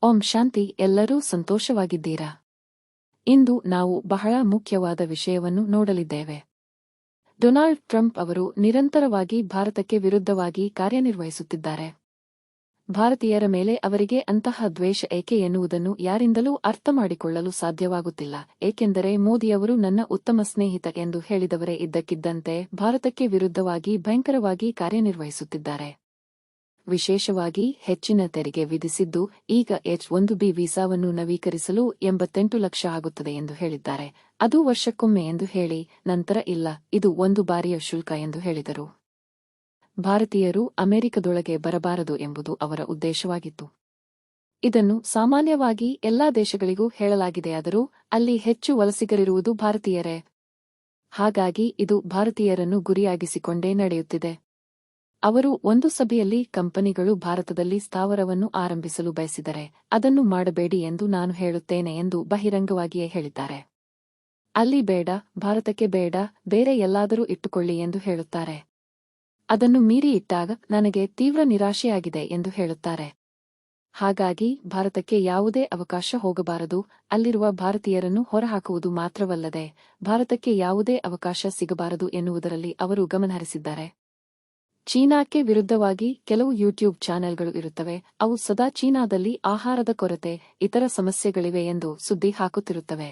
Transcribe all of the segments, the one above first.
ಓಂ ಶಾಂತಿ. ಎಲ್ಲರೂ ಸಂತೋಷವಾಗಿದ್ದೀರಾ? ಇಂದು ನಾವು ಬಹಳ ಮುಖ್ಯವಾದ ವಿಷಯವನ್ನು ನೋಡಲಿದ್ದೇವೆ. ಡೊನಾಲ್ಡ್ ಟ್ರಂಪ್ ಅವರು ನಿರಂತರವಾಗಿ ಭಾರತಕ್ಕೆ ವಿರುದ್ಧವಾಗಿ ಕಾರ್ಯನಿರ್ವಹಿಸುತ್ತಿದ್ದಾರೆ. ಭಾರತೀಯರ ಮೇಲೆ ಅವರಿಗೆ ಅಂತಹ ದ್ವೇಷ ಏಕೆ ಎನ್ನುವುದನ್ನು ಯಾರಿಂದಲೂ ಅರ್ಥಮಾಡಿಕೊಳ್ಳಲು ಸಾಧ್ಯವಾಗುತ್ತಿಲ್ಲ. ಏಕೆಂದರೆ ಮೋದಿಯವರು ನನ್ನ ಉತ್ತಮ ಸ್ನೇಹಿತ ಎಂದು ಹೇಳಿದವರೇ ಇದ್ದಕ್ಕಿದ್ದಂತೆ ಭಾರತಕ್ಕೆ ವಿರುದ್ಧವಾಗಿ ಭಯಂಕರವಾಗಿ ಕಾರ್ಯನಿರ್ವಹಿಸುತ್ತಿದ್ದಾರೆ. ವಿಶೇಷವಾಗಿ ಹೆಚ್ಚಿನ ತೆರಿಗೆ ವಿಧಿಸಿದ್ದು ಈಗ H-1B ವೀಸಾವನ್ನು ನವೀಕರಿಸಲು 88 ಲಕ್ಷ ಆಗುತ್ತದೆ ಎಂದು ಹೇಳಿದ್ದಾರೆ. ಅದು ವರ್ಷಕ್ಕೊಮ್ಮೆ ಎಂದು ಹೇಳಿ, ನಂತರ ಇಲ್ಲ, ಇದು ಒಂದು ಬಾರಿಯ ಶುಲ್ಕ ಎಂದು ಹೇಳಿದರು. ಭಾರತೀಯರು ಅಮೆರಿಕದೊಳಗೆ ಬರಬಾರದು ಎಂಬುದು ಅವರ ಉದ್ದೇಶವಾಗಿತ್ತು. ಇದನ್ನು ಸಾಮಾನ್ಯವಾಗಿ ಎಲ್ಲಾ ದೇಶಗಳಿಗೂ ಹೇಳಲಾಗಿದೆಯಾದರೂ ಅಲ್ಲಿ ಹೆಚ್ಚು ವಲಸಿಗರಿರುವುದು ಭಾರತೀಯರೇ. ಹಾಗಾಗಿ ಇದು ಭಾರತೀಯರನ್ನು ಗುರಿಯಾಗಿಸಿಕೊಂಡೇ ನಡೆಯುತ್ತಿದೆ. ಅವರು ಒಂದು ಸಭೆಯಲ್ಲಿ ಕಂಪನಿಗಳು ಭಾರತದಲ್ಲಿ ಸ್ಥಾವರವನ್ನು ಆರಂಭಿಸಲು ಬಯಸಿದರೆ ಅದನ್ನು ಮಾಡಬೇಡಿ ಎಂದು ನಾನು ಹೇಳುತ್ತೇನೆ ಎಂದು ಬಹಿರಂಗವಾಗಿಯೇ ಹೇಳಿದ್ದಾರೆ. ಅಲ್ಲಿ ಬೇಡ, ಭಾರತಕ್ಕೆ ಬೇಡ, ಬೇರೆ ಎಲ್ಲಾದರೂ ಇಟ್ಟುಕೊಳ್ಳಿ ಎಂದು ಹೇಳುತ್ತಾರೆ. ಅದನ್ನು ಮೀರಿ ಇಟ್ಟಾಗ ನನಗೆ ತೀವ್ರ ನಿರಾಶೆಯಾಗಿದೆ ಎಂದು ಹೇಳುತ್ತಾರೆ. ಹಾಗಾಗಿ ಭಾರತಕ್ಕೆ ಯಾವುದೇ ಅವಕಾಶ ಹೋಗಬಾರದು, ಅಲ್ಲಿರುವ ಭಾರತೀಯರನ್ನು ಹೊರಹಾಕುವುದು ಮಾತ್ರವಲ್ಲದೆ ಭಾರತಕ್ಕೆ ಯಾವುದೇ ಅವಕಾಶ ಸಿಗಬಾರದು ಎನ್ನುವುದರಲ್ಲಿ ಅವರು ಗಮನಹರಿಸಿದ್ದಾರೆ. ಚೀನಾಕ್ಕೆ ವಿರುದ್ಧವಾಗಿ ಕೆಲವು ಯೂಟ್ಯೂಬ್ ಚಾನೆಲ್ಗಳು ಇರುತ್ತವೆ. ಅವು ಸದಾ ಚೀನಾದಲ್ಲಿ ಆಹಾರದ ಕೊರತೆ, ಇತರ ಸಮಸ್ಯೆಗಳಿವೆ ಎಂದು ಸುದ್ದಿ ಹಾಕುತ್ತಿರುತ್ತವೆ.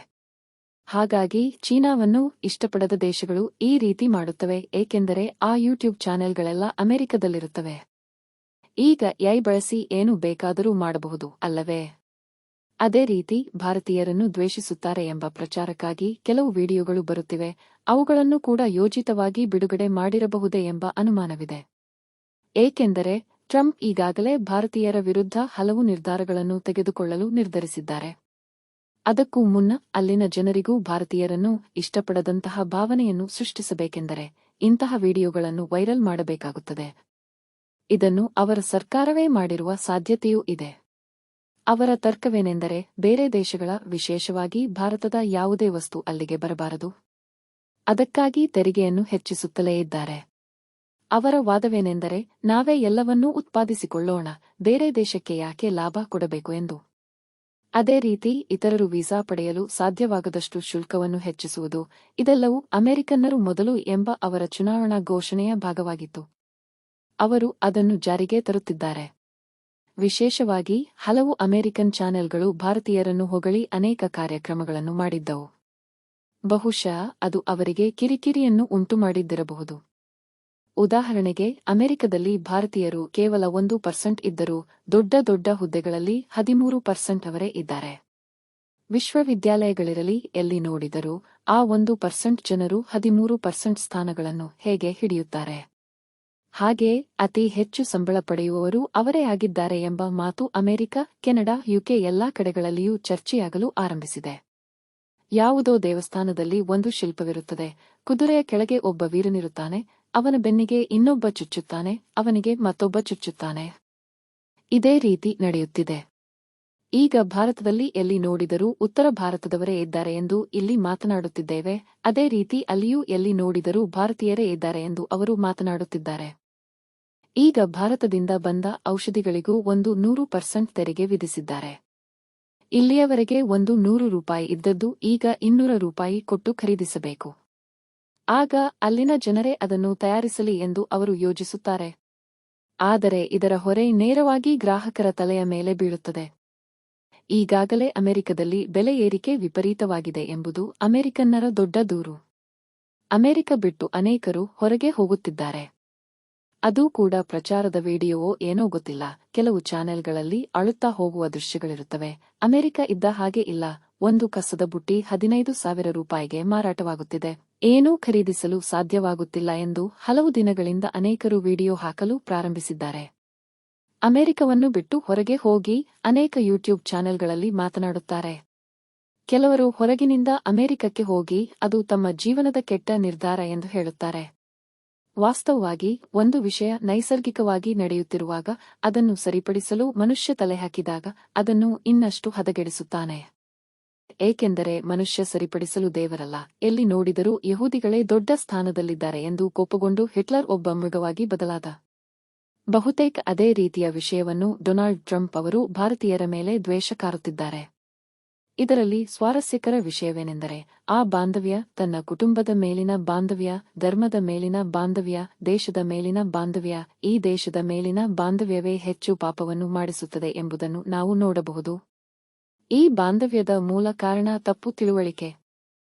ಹಾಗಾಗಿ ಚೀನಾವನ್ನು ಇಷ್ಟಪಡದ ದೇಶಗಳು ಈ ರೀತಿ ಮಾಡುತ್ತವೆ, ಏಕೆಂದರೆ ಆ ಯೂಟ್ಯೂಬ್ ಚಾನೆಲ್ಗಳೆಲ್ಲ ಅಮೆರಿಕದಲ್ಲಿರುತ್ತವೆ. ಈಗ AI ಬಳಸಿ ಏನು ಬೇಕಾದರೂ ಮಾಡಬಹುದು ಅಲ್ಲವೇ? ಅದೇ ರೀತಿ ಭಾರತೀಯರನ್ನು ದ್ವೇಷಿಸುತ್ತಾರೆ ಎಂಬ ಪ್ರಚಾರಕ್ಕಾಗಿ ಕೆಲವು ವಿಡಿಯೋಗಳು ಬರುತ್ತಿವೆ. ಅವುಗಳನ್ನು ಕೂಡ ಯೋಜಿತವಾಗಿ ಬಿಡುಗಡೆ ಮಾಡಿರಬಹುದೇ ಎಂಬ ಅನುಮಾನವಿದೆ. ಏಕೆಂದರೆ ಟ್ರಂಪ್ ಈಗಾಗಲೇ ಭಾರತೀಯರ ವಿರುದ್ಧ ಹಲವು ನಿರ್ಧಾರಗಳನ್ನು ತೆಗೆದುಕೊಳ್ಳಲು ನಿರ್ಧರಿಸಿದ್ದಾರೆ. ಅದಕ್ಕೂ ಮುನ್ನ ಅಲ್ಲಿನ ಜನರಿಗೂ ಭಾರತೀಯರನ್ನು ಇಷ್ಟಪಡದಂತಹ ಭಾವನೆಯನ್ನು ಸೃಷ್ಟಿಸಬೇಕೆಂದರೆ ಇಂತಹ ವಿಡಿಯೋಗಳನ್ನು ವೈರಲ್ ಮಾಡಬೇಕಾಗುತ್ತದೆ. ಇದನ್ನು ಅವರ ಸರ್ಕಾರವೇ ಮಾಡಿರುವ ಸಾಧ್ಯತೆಯೂ ಇದೆ. ಅವರ ತರ್ಕವೇನೆಂದರೆ ಬೇರೆ ದೇಶಗಳ, ವಿಶೇಷವಾಗಿ ಭಾರತದ ಯಾವುದೇ ವಸ್ತು ಅಲ್ಲಿಗೆ ಬರಬಾರದು. ಅದಕ್ಕಾಗಿ ತೆರಿಗೆಯನ್ನು ಹೆಚ್ಚಿಸುತ್ತಲೇ ಇದ್ದಾರೆ. ಅವರ ವಾದವೇನೆಂದರೆ ನಾವೇ ಎಲ್ಲವನ್ನೂ ಉತ್ಪಾದಿಸಿಕೊಳ್ಳೋಣ, ಬೇರೆ ದೇಶಕ್ಕೆ ಯಾಕೆ ಲಾಭ ಕೊಡಬೇಕು ಎಂದು. ಅದೇ ರೀತಿ ಇತರರು ವೀಸಾ ಪಡೆಯಲು ಸಾಧ್ಯವಾಗದಷ್ಟು ಶುಲ್ಕವನ್ನು ಹೆಚ್ಚಿಸುವುದು, ಇದೆಲ್ಲವೂ ಅಮೆರಿಕನ್ನರು ಮೊದಲು ಎಂಬ ಅವರ ಚುನಾವಣಾ ಘೋಷಣೆಯ ಭಾಗವಾಗಿತ್ತು. ಅವರು ಅದನ್ನು ಜಾರಿಗೆ ತರುತ್ತಿದ್ದಾರೆ. ವಿಶೇಷವಾಗಿ ಹಲವು ಅಮೆರಿಕನ್ ಚಾನೆಲ್ಗಳು ಭಾರತೀಯರನ್ನು ಹೊಗಳಿ ಅನೇಕ ಕಾರ್ಯಕ್ರಮಗಳನ್ನು ಮಾಡಿದ್ದವು. ಬಹುಶಃ ಅದು ಅವರಿಗೆ ಕಿರಿಕಿರಿಯನ್ನು ಉಂಟುಮಾಡಿದ್ದಿರಬಹುದು. ಉದಾಹರಣೆಗೆ ಅಮೆರಿಕದಲ್ಲಿ ಭಾರತೀಯರು ಕೇವಲ 1% ಇದ್ದರೂ ದೊಡ್ಡ ದೊಡ್ಡ ಹುದ್ದೆಗಳಲ್ಲಿ 13% ಅವರೇ ಇದ್ದಾರೆ. ವಿಶ್ವವಿದ್ಯಾಲಯಗಳಿರಲಿ, ಎಲ್ಲಿ ನೋಡಿದರೂ ಆ 1% ಜನರು 13% ಸ್ಥಾನಗಳನ್ನು ಹೇಗೆ ಹಿಡಿಯುತ್ತಾರೆ? ಹಾಗೆಯೇ ಅತಿ ಹೆಚ್ಚು ಸಂಬಳ ಪಡೆಯುವವರು ಅವರೇ ಆಗಿದ್ದಾರೆ ಎಂಬ ಮಾತು ಅಮೆರಿಕ, ಕೆನಡಾ, UK ಎಲ್ಲಾ ಕಡೆಗಳಲ್ಲಿಯೂ ಚರ್ಚೆಯಾಗಲು ಆರಂಭಿಸಿದೆ. ಯಾವುದೋ ದೇವಸ್ಥಾನದಲ್ಲಿ ಒಂದು ಶಿಲ್ಪವಿರುತ್ತದೆ. ಕುದುರೆಯ ಕೆಳಗೆ ಒಬ್ಬ ವೀರನಿರುತ್ತಾನೆ, ಅವನ ಬೆನ್ನಿಗೆ ಇನ್ನೊಬ್ಬ ಚುಚ್ಚುತ್ತಾನೆ, ಅವನಿಗೆ ಮತ್ತೊಬ್ಬ ಚುಚ್ಚುತ್ತಾನೆ. ಇದೇ ರೀತಿ ನಡೆಯುತ್ತಿದೆ. ಈಗ ಭಾರತದಲ್ಲಿ ಎಲ್ಲಿ ನೋಡಿದರೂ ಉತ್ತರ ಭಾರತದವರೇ ಇದ್ದಾರೆ ಎಂದು ಇಲ್ಲಿ ಮಾತನಾಡುತ್ತಿದ್ದೇವೆ. ಅದೇ ರೀತಿ ಅಲ್ಲಿಯೂ ಎಲ್ಲಿ ನೋಡಿದರೂ ಭಾರತೀಯರೇ ಇದ್ದಾರೆ ಎಂದು ಅವರು ಮಾತನಾಡುತ್ತಿದ್ದಾರೆ. ಈಗ ಭಾರತದಿಂದ ಬಂದ ಔಷಧಿಗಳಿಗೂ 100% ತೆರಿಗೆ ವಿಧಿಸಿದ್ದಾರೆ. ಇಲ್ಲಿಯವರೆಗೆ ₹100 ಇದ್ದದ್ದು ಈಗ ₹200 ಕೊಟ್ಟು ಖರೀದಿಸಬೇಕು. ಆಗ ಅಲ್ಲಿನ ಜನರೇ ಅದನ್ನು ತಯಾರಿಸಲಿ ಎಂದು ಅವರು ಯೋಜಿಸುತ್ತಾರೆ. ಆದರೆ ಇದರ ಹೊರೆ ನೇರವಾಗಿ ಗ್ರಾಹಕರ ತಲೆಯ ಮೇಲೆ ಬೀಳುತ್ತದೆ. ಈಗಾಗಲೇ ಅಮೆರಿಕದಲ್ಲಿ ಬೆಲೆ ಏರಿಕೆ ವಿಪರೀತವಾಗಿದೆ ಎಂಬುದು ಅಮೆರಿಕನ್ನರ ದೊಡ್ಡ ದೂರು. ಅಮೆರಿಕ ಬಿಟ್ಟು ಅನೇಕರು ಹೊರಗೆ ಹೋಗುತ್ತಿದ್ದಾರೆ. ಅದೂ ಕೂಡ ಪ್ರಚಾರದ ವಿಡಿಯೋವೋ ಏನೋ ಗೊತ್ತಿಲ್ಲ. ಕೆಲವು ಚಾನೆಲ್ಗಳಲ್ಲಿ ಅಳುತ್ತಾ ಹೋಗುವ ದೃಶ್ಯಗಳಿರುತ್ತವೆ. ಅಮೆರಿಕ ಇದ್ದ ಹಾಗೆ ಇಲ್ಲ, ಒಂದು ಕಸದ ಬುಟ್ಟಿ ₹15,000 ಮಾರಾಟವಾಗುತ್ತಿದೆ, ಏನೂ ಖರೀದಿಸಲು ಸಾಧ್ಯವಾಗುತ್ತಿಲ್ಲ ಎಂದು ಹಲವು ದಿನಗಳಿಂದ ಅನೇಕರು ವಿಡಿಯೋ ಹಾಕಲು ಪ್ರಾರಂಭಿಸಿದ್ದಾರೆ. ಅಮೆರಿಕವನ್ನು ಬಿಟ್ಟು ಹೊರಗೆ ಹೋಗಿ ಅನೇಕ ಯೂಟ್ಯೂಬ್ ಚಾನೆಲ್ಗಳಲ್ಲಿ ಮಾತನಾಡುತ್ತಾರೆ. ಕೆಲವರು ಹೊರಗಿನಿಂದ ಅಮೆರಿಕಕ್ಕೆ ಹೋಗಿ ಅದು ತಮ್ಮ ಜೀವನದ ಕೆಟ್ಟ ನಿರ್ಧಾರ ಎಂದು ಹೇಳುತ್ತಾರೆ. ವಾಸ್ತವವಾಗಿ ಒಂದು ವಿಷಯ ನೈಸರ್ಗಿಕವಾಗಿ ನಡೆಯುತ್ತಿರುವಾಗ ಅದನ್ನು ಸರಿಪಡಿಸಲು ಮನುಷ್ಯ ತಲೆ ಹಾಕಿದಾಗ ಅದನ್ನು ಇನ್ನಷ್ಟು ಹದಗೆಡಿಸುತ್ತಾನೆ. ಏಕೆಂದರೆ ಮನುಷ್ಯ ಸರಿಪಡಿಸಲು ದೇವರಲ್ಲ. ಎಲ್ಲಿ ನೋಡಿದರೂ ಯಹೂದಿಗಳೇ ದೊಡ್ಡ ಸ್ಥಾನದಲ್ಲಿದ್ದಾರೆ ಎಂದು ಕೋಪಗೊಂಡು ಹಿಟ್ಲರ್ ಒಬ್ಬ ಮೃಗವಾಗಿ ಬದಲಾದ. ಬಹುತೇಕ ಅದೇ ರೀತಿಯ ವಿಷಯವನ್ನು ಡೊನಾಲ್ಡ್ ಟ್ರಂಪ್ ಅವರು ಭಾರತೀಯರ ಮೇಲೆ ದ್ವೇಷ ಕಾರುತ್ತಿದ್ದಾರೆ. ಇದರಲ್ಲಿ ಸ್ವಾರಸ್ಯಕರ ವಿಷಯವೇನೆಂದರೆ, ಆ ಬಾಂಧವ್ಯ ತನ್ನ ಕುಟುಂಬದ ಮೇಲಿನ ಬಾಂಧವ್ಯ, ಧರ್ಮದ ಮೇಲಿನ ಬಾಂಧವ್ಯ, ದೇಶದ ಮೇಲಿನ ಬಾಂಧವ್ಯ, ಈ ದೇಶದ ಮೇಲಿನ ಬಾಂಧವ್ಯವೇ ಹೆಚ್ಚು ಪಾಪವನ್ನು ಮಾಡಿಸುತ್ತದೆ ಎಂಬುದನ್ನು ನಾವು ನೋಡಬಹುದು. ಈ ಬಾಂಧವ್ಯದ ಮೂಲ ಕಾರಣ ತಪ್ಪು ತಿಳುವಳಿಕೆ.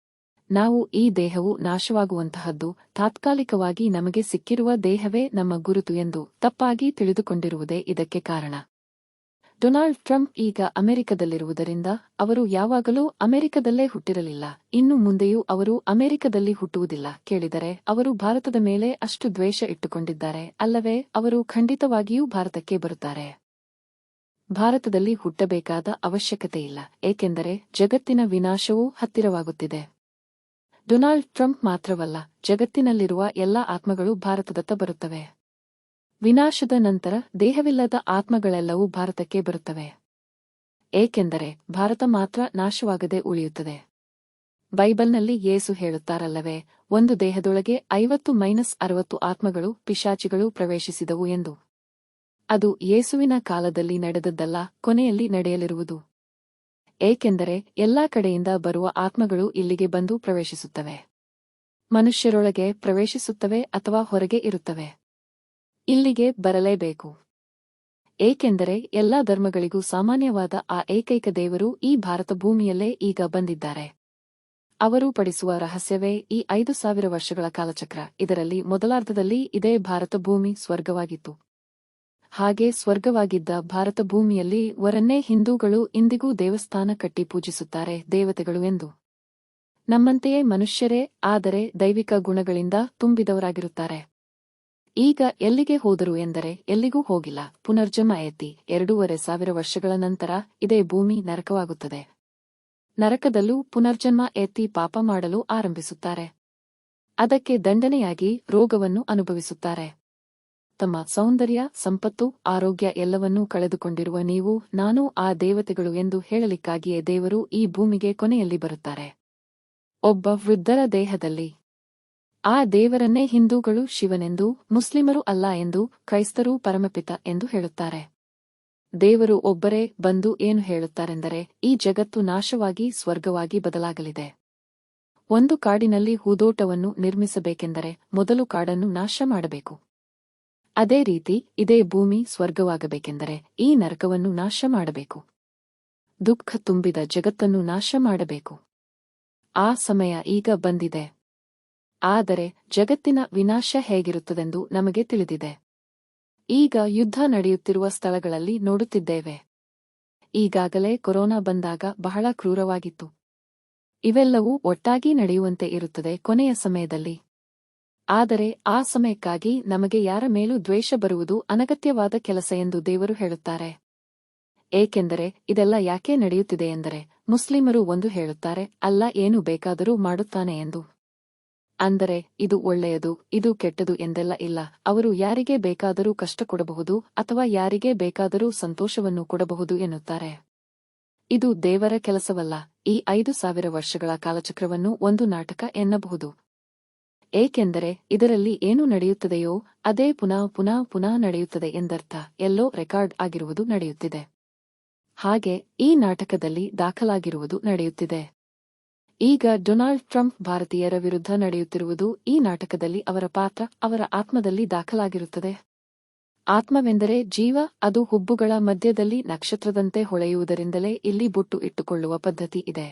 ನಾವು ಈ ದೇಹವು ನಾಶವಾಗುವಂತಹದ್ದು, ತಾತ್ಕಾಲಿಕವಾಗಿ ನಮಗೆ ಸಿಕ್ಕಿರುವ ದೇಹವೇ ನಮ್ಮ ಗುರುತು ಎಂದು ತಪ್ಪಾಗಿ ತಿಳಿದುಕೊಂಡಿರುವುದೇ ಇದಕ್ಕೆ ಕಾರಣ. ಡೊನಾಲ್ಡ್ ಟ್ರಂಪ್ ಈಗ ಅಮೆರಿಕದಲ್ಲಿರುವುದರಿಂದ ಅವರು ಯಾವಾಗಲೂ ಅಮೆರಿಕದಲ್ಲೇ ಹುಟ್ಟಿರಲಿಲ್ಲ, ಇನ್ನು ಮುಂದೆಯೂ ಅವರು ಅಮೆರಿಕದಲ್ಲಿ ಹುಟ್ಟುವುದಿಲ್ಲ. ಕೇಳಿದರೆ ಅವರು ಭಾರತದ ಮೇಲೆ ಅಷ್ಟು ದ್ವೇಷ ಇಟ್ಟುಕೊಂಡಿದ್ದಾರೆ ಅಲ್ಲವೇ? ಅವರು ಖಂಡಿತವಾಗಿಯೂ ಭಾರತಕ್ಕೆ ಬರುತ್ತಾರೆ. ಭಾರತದಲ್ಲಿ ಹುಟ್ಟಬೇಕಾದ ಅವಶ್ಯಕತೆಯಿಲ್ಲ, ಏಕೆಂದರೆ ಜಗತ್ತಿನ ವಿನಾಶವೂ ಹತ್ತಿರವಾಗುತ್ತಿದೆ. ಡೊನಾಲ್ಡ್ ಟ್ರಂಪ್ ಮಾತ್ರವಲ್ಲ, ಜಗತ್ತಿನಲ್ಲಿರುವ ಎಲ್ಲ ಆತ್ಮಗಳು ಭಾರತದತ್ತ ಬರುತ್ತವೆ. ವಿನಾಶದ ನಂತರ ದೇಹವಿಲ್ಲದ ಆತ್ಮಗಳೆಲ್ಲವೂ ಭಾರತಕ್ಕೆ ಬರುತ್ತವೆ, ಏಕೆಂದರೆ ಭಾರತ ಮಾತ್ರ ನಾಶವಾಗದೆ ಉಳಿಯುತ್ತದೆ. ಬೈಬಲ್ನಲ್ಲಿ ಯೇಸು ಹೇಳುತ್ತಾರಲ್ಲವೇ, ಒಂದು ದೇಹದೊಳಗೆ 50-60 ಆತ್ಮಗಳು, ಪಿಶಾಚಿಗಳು ಪ್ರವೇಶಿಸಿದವು ಎಂದು. ಅದು ಯೇಸುವಿನ ಕಾಲದಲ್ಲಿ ನಡೆದದ್ದಲ್ಲ, ಕೊನೆಯಲ್ಲಿ ನಡೆಯಲಿರುವುದು. ಏಕೆಂದರೆ ಎಲ್ಲಾ ಕಡೆಯಿಂದ ಬರುವ ಆತ್ಮಗಳು ಇಲ್ಲಿಗೆ ಬಂದು ಪ್ರವೇಶಿಸುತ್ತವೆ. ಮನುಷ್ಯರೊಳಗೆ ಪ್ರವೇಶಿಸುತ್ತವೆ ಅಥವಾ ಹೊರಗೆ ಇರುತ್ತವೆ. ಇಲ್ಲಿಗೆ ಬರಲೇಬೇಕು. ಏಕೆಂದರೆ ಎಲ್ಲಾ ಧರ್ಮಗಳಿಗೂ ಸಾಮಾನ್ಯವಾದ ಆ ಏಕೈಕ ದೇವರು ಈ ಭಾರತ ಭೂಮಿಯಲ್ಲೇ ಈಗ ಬಂದಿದ್ದಾರೆ. ಅವರು ಪಡಿಸುವ ರಹಸ್ಯವೇ ಈ 5000 ವರ್ಷಗಳ ಕಾಲಚಕ್ರ. ಇದರಲ್ಲಿ ಮೊದಲಾರ್ಧದಲ್ಲಿ ಇದೇ ಭಾರತ ಭೂಮಿ ಸ್ವರ್ಗವಾಗಿತ್ತು. ಹಾಗೆ ಸ್ವರ್ಗವಾಗಿದ್ದ ಭಾರತ ಭೂಮಿಯಲ್ಲಿ ವರನ್ನೇ ಹಿಂದೂಗಳು ಇಂದಿಗೂ ದೇವಸ್ಥಾನ ಕಟ್ಟಿ ಪೂಜಿಸುತ್ತಾರೆ, ದೇವತೆಗಳು ಎಂದು. ನಮ್ಮಂತೆಯೇ ಮನುಷ್ಯರೇ, ಆದರೆ ದೈವಿಕ ಗುಣಗಳಿಂದ ತುಂಬಿದವರಾಗಿರುತ್ತಾರೆ. ಈಗ ಎಲ್ಲಿಗೆ ಹೋದರು ಎಂದರೆ ಎಲ್ಲಿಗೂ ಹೋಗಿಲ್ಲ. ಪುನರ್ಜನ್ಮ ಎತ್ತಿ 2500 ವರ್ಷಗಳ ನಂತರ ಇದೇ ಭೂಮಿ ನರಕವಾಗುತ್ತದೆ. ನರಕದಲ್ಲೂ ಪುನರ್ಜನ್ಮ ಎತ್ತಿ ಪಾಪ ಮಾಡಲು ಆರಂಭಿಸುತ್ತಾರೆ. ಅದಕ್ಕೆ ದಂಡನೆಯಾಗಿ ರೋಗವನ್ನು ಅನುಭವಿಸುತ್ತಾರೆ. ತಮ್ಮ ಸೌಂದರ್ಯ, ಸಂಪತ್ತು, ಆರೋಗ್ಯ ಎಲ್ಲವನ್ನೂ ಕಳೆದುಕೊಂಡಿರುವ ನೀವು, ನಾನು ಆ ದೇವತೆಗಳು ಎಂದು ಹೇಳಲಿಕ್ಕಾಗಿಯೇ ದೇವರು ಈ ಭೂಮಿಗೆ ಕೊನೆಯಲ್ಲಿ ಬರುತ್ತಾರೆ, ಒಬ್ಬ ವೃದ್ಧರ ದೇಹದಲ್ಲಿ. ಆ ದೇವರನ್ನೇ ಹಿಂದೂಗಳು ಶಿವನೆಂದೂ, ಮುಸ್ಲಿಮರು ಅಲ್ಲ ಎಂದೂ, ಕ್ರೈಸ್ತರು ಪರಮಪಿತ ಎಂದು ಹೇಳುತ್ತಾರೆ. ದೇವರು ಒಬ್ಬರೇ ಬಂದು ಏನು ಹೇಳುತ್ತಾರೆಂದರೆ, ಈ ಜಗತ್ತು ನಾಶವಾಗಿ ಸ್ವರ್ಗವಾಗಿ ಬದಲಾಗಲಿದೆ. ಒಂದು ಕಾಡಿನಲ್ಲಿ ಹೂದೋಟವನ್ನು ನಿರ್ಮಿಸಬೇಕೆಂದರೆ ಮೊದಲು ಕಾಡನ್ನು ನಾಶ ಮಾಡಬೇಕು. ಅದೇ ರೀತಿ ಇದೇ ಭೂಮಿ ಸ್ವರ್ಗವಾಗಬೇಕೆಂದರೆ ಈ ನರಕವನ್ನು ನಾಶ ಮಾಡಬೇಕು. ದುಃಖ ತುಂಬಿದ ಜಗತ್ತನ್ನು ನಾಶ ಮಾಡಬೇಕು. ಆ ಸಮಯ ಈಗ ಬಂದಿದೆ. ಆದರೆ ಜಗತ್ತಿನ ವಿನಾಶ ಹೇಗಿರುತ್ತದೆಂದು ನಮಗೆ ತಿಳಿದಿದೆ. ಈಗ ಯುದ್ಧ ನಡೆಯುತ್ತಿರುವ ಸ್ಥಳಗಳಲ್ಲಿ ನೋಡುತ್ತಿದ್ದೇವೆ. ಈಗಾಗಲೇ ಕೊರೋನಾ ಬಂದಾಗ ಬಹಳ ಕ್ರೂರವಾಗಿತ್ತು. ಇವೆಲ್ಲವೂ ಒಟ್ಟಾಗಿ ನಡೆಯುವಂತೆ ಇರುತ್ತದೆ ಕೊನೆಯ ಸಮಯದಲ್ಲಿ. ಆದರೆ ಆ ಸಮಯಕ್ಕಾಗಿ ನಮಗೆ ಯಾರ ಮೇಲೂ ದ್ವೇಷ ಬರುವುದು ಅನಗತ್ಯವಾದ ಕೆಲಸ ಎಂದು ದೇವರು ಹೇಳುತ್ತಾರೆ. ಏಕೆಂದರೆ ಇದೆಲ್ಲ ಯಾಕೆ ನಡೆಯುತ್ತಿದೆ ಎಂದರೆ, ಮುಸ್ಲಿಮರು ಒಂದು ಹೇಳುತ್ತಾರೆ, ಅಲ್ಲ ಏನು ಬೇಕಾದರೂ ಮಾಡುತ್ತಾನೆ ಎಂದು. ಅಂದರೆ ಇದು ಒಳ್ಳೆಯದು, ಇದು ಕೆಟ್ಟದು ಎಂದೆಲ್ಲ ಇಲ್ಲ. ಅವರು ಯಾರಿಗೆ ಬೇಕಾದರೂ ಕಷ್ಟ ಕೊಡಬಹುದು ಅಥವಾ ಯಾರಿಗೆ ಬೇಕಾದರೂ ಸಂತೋಷವನ್ನು ಕೊಡಬಹುದು ಎನ್ನುತ್ತಾರೆ. ಇದು ದೇವರ ಕೆಲಸವಲ್ಲ. ಈ 5000 ವರ್ಷಗಳ ಕಾಲಚಕ್ರವನ್ನು ಒಂದು ನಾಟಕ ಎನ್ನಬಹುದು. ಏಕೆಂದರೆ ಇದರಲ್ಲಿ ಏನು ನಡೆಯುತ್ತದೆಯೋ ಅದೇ ಪುನಃ ನಡೆಯುತ್ತದೆ ಎಂದರ್ಥ. ಎಲ್ಲೋ ರೆಕಾರ್ಡ್ ಆಗಿರುವುದು ನಡೆಯುತ್ತಿದೆ. ಹಾಗೆ ಈ ನಾಟಕದಲ್ಲಿ ದಾಖಲಾಗಿರುವುದು ನಡೆಯುತ್ತಿದೆ. ಈಗ ಡೊನಾಲ್ಡ್ ಟ್ರಂಪ್ ಭಾರತೀಯರ ವಿರುದ್ಧ ನಡೆಯುತ್ತಿರುವುದು ಈ ನಾಟಕದಲ್ಲಿ ಅವರ ಪಾತ್ರ, ಅವರ ಆತ್ಮದಲ್ಲಿ ದಾಖಲಾಗಿರುತ್ತದೆ. ಆತ್ಮವೆಂದರೆ ಜೀವ, ಅದು ಹುಬ್ಬುಗಳ ಮಧ್ಯದಲ್ಲಿ ನಕ್ಷತ್ರದಂತೆ ಹೊಳೆಯುವುದರಿಂದಲೇ ಇಲ್ಲಿ ಬೊಟ್ಟು ಇಟ್ಟುಕೊಳ್ಳುವ ಪದ್ಧತಿ ಇದೆ.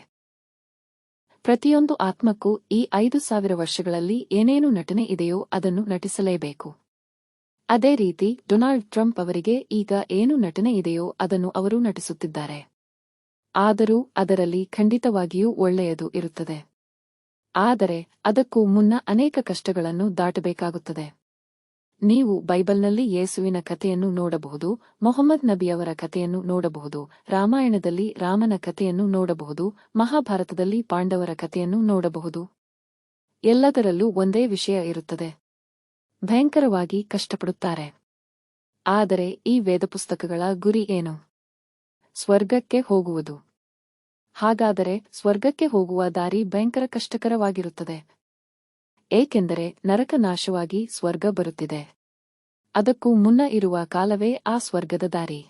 ಪ್ರತಿಯೊಂದು ಆತ್ಮಕ್ಕೂ ಈ 5000 ವರ್ಷಗಳಲ್ಲಿ ಏನೇನು ನಟನೆ ಇದೆಯೋ ಅದನ್ನು ನಟಿಸಲೇಬೇಕು. ಅದೇ ರೀತಿ ಡೊನಾಲ್ಡ್ ಟ್ರಂಪ್ ಅವರಿಗೆ ಈಗ ಏನು ನಟನೆ ಇದೆಯೋ ಅದನ್ನು ಅವರು ನಟಿಸುತ್ತಿದ್ದಾರೆ. ಆದರೂ ಅದರಲ್ಲಿ ಖಂಡಿತವಾಗಿಯೂ ಒಳ್ಳೆಯದು ಇರುತ್ತದೆ. ಆದರೆ ಅದಕ್ಕೂ ಮುನ್ನ ಅನೇಕ ಕಷ್ಟಗಳನ್ನು ದಾಟಬೇಕಾಗುತ್ತದೆ. ನೀವು ಬೈಬಲ್ನಲ್ಲಿ ಯೇಸುವಿನ ಕಥೆಯನ್ನು ನೋಡಬಹುದು, ಮೊಹಮ್ಮದ್ ನಬಿಯವರ ಕಥೆಯನ್ನು ನೋಡಬಹುದು, ರಾಮಾಯಣದಲ್ಲಿ ರಾಮನ ಕಥೆಯನ್ನು ನೋಡಬಹುದು, ಮಹಾಭಾರತದಲ್ಲಿ ಪಾಂಡವರ ಕಥೆಯನ್ನು ನೋಡಬಹುದು. ಎಲ್ಲದರಲ್ಲೂ ಒಂದೇ ವಿಷಯ ಇರುತ್ತದೆ. ಭಯಂಕರವಾಗಿ ಕಷ್ಟಪಡುತ್ತಾರೆ. ಆದರೆ ಈ ವೇದಪುಸ್ತಕಗಳ ಗುರಿ ಏನು? ಸ್ವರ್ಗಕ್ಕೆ ಹೋಗುವುದು. ಹಾಗಾದರೆ ಸ್ವರ್ಗಕ್ಕೆ ಹೋಗುವ ದಾರಿ ಭಯಂಕರ ಕಷ್ಟಕರವಾಗಿರುತ್ತದೆ. ಏಕೆಂದರೆ ನರಕ ನಾಶವಾಗಿ ಸ್ವರ್ಗ ಬರುತ್ತಿದೆ. ಅದಕ್ಕೂ ಮುನ್ನ ಇರುವ ಕಾಲವೇ ಆ ಸ್ವರ್ಗದ ದಾರಿ.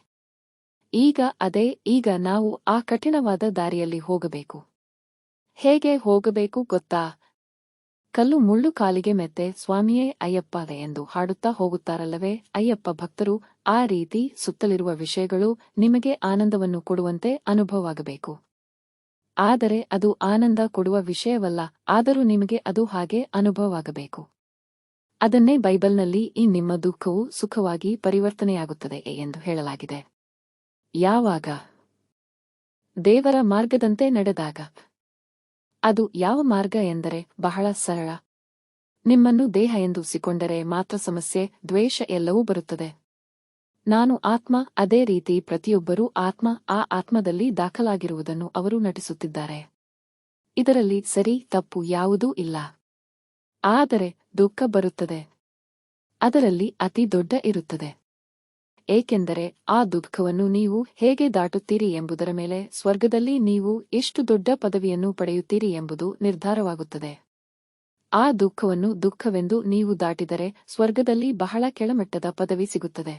ಈಗ ನಾವು ಆ ಕಠಿಣವಾದ ದಾರಿಯಲ್ಲಿ ಹೋಗಬೇಕು. ಹೇಗೆ ಹೋಗಬೇಕು ಗೊತ್ತಾ? ಕಲ್ಲು ಮುಳ್ಳು ಕಾಲಿಗೆ ಮೆತ್ತೆ ಸ್ವಾಮಿಯೇ ಅಯ್ಯಪ್ಪವೇ ಎಂದು ಹಾಡುತ್ತಾ ಹೋಗುತ್ತಾರಲ್ಲವೇ ಅಯ್ಯಪ್ಪ ಭಕ್ತರು. ಆ ರೀತಿ ಸುತ್ತಲಿರುವ ವಿಷಯಗಳು ನಿಮಗೆ ಆನಂದವನ್ನು ಕೊಡುವಂತೆ ಅನುಭವವಾಗಬೇಕು. ಆದರೆ ಅದು ಆನಂದ ಕೊಡುವ ವಿಷಯವಲ್ಲ, ಆದರೂ ನಿಮಗೆ ಅದು ಹಾಗೆ ಅನುಭವವಾಗಬೇಕು. ಅದನ್ನೇ ಬೈಬಲ್ನಲ್ಲಿ ಈ ನಿಮ್ಮ ದುಃಖವು ಸುಖವಾಗಿ ಪರಿವರ್ತನೆಯಾಗುತ್ತದೆ ಎಂದು ಹೇಳಲಾಗಿದೆ. ಯಾವಾಗ? ದೇವರ ಮಾರ್ಗದಂತೆ ನಡೆದಾಗ. ಅದು ಯಾವ ಮಾರ್ಗ ಎಂದರೆ ಬಹಳ ಸರಳ. ನಿಮ್ಮನ್ನು ದೇಹ ಎಂದು ಸಿಕೊಂಡರೆ ಮಾತ್ರ ಸಮಸ್ಯೆ, ದ್ವೇಷ ಎಲ್ಲವೂ ಬರುತ್ತದೆ. ನಾನು ಆತ್ಮ, ಅದೇ ರೀತಿ ಪ್ರತಿಯೊಬ್ಬರೂ ಆತ್ಮ. ಆ ಆತ್ಮದಲ್ಲಿ ದಾಖಲಾಗಿರುವುದನ್ನು ಅವರು ನಟಿಸುತ್ತಿದ್ದಾರೆ. ಇದರಲ್ಲಿ ಸರಿ ತಪ್ಪು ಯಾವುದೂ ಇಲ್ಲ. ಆದರೆ ದುಃಖ ಬರುತ್ತದೆ. ಅದರಲ್ಲಿ ಅತಿ ದೊಡ್ಡ ಇರುತ್ತದೆ. ಏಕೆಂದರೆ ಆ ದುಃಖವನ್ನು ನೀವು ಹೇಗೆ ದಾಟುತ್ತೀರಿ ಎಂಬುದರ ಮೇಲೆ ಸ್ವರ್ಗದಲ್ಲಿ ನೀವು ಎಷ್ಟು ದೊಡ್ಡ ಪದವಿಯನ್ನು ಪಡೆಯುತ್ತೀರಿ ಎಂಬುದು ನಿರ್ಧಾರವಾಗುತ್ತದೆ. ಆ ದುಃಖವನ್ನು ದುಃಖವೆಂದು ನೀವು ದಾಟಿದರೆ ಸ್ವರ್ಗದಲ್ಲಿ ಬಹಳ ಕೆಳಮಟ್ಟದ ಪದವಿ ಸಿಗುತ್ತದೆ.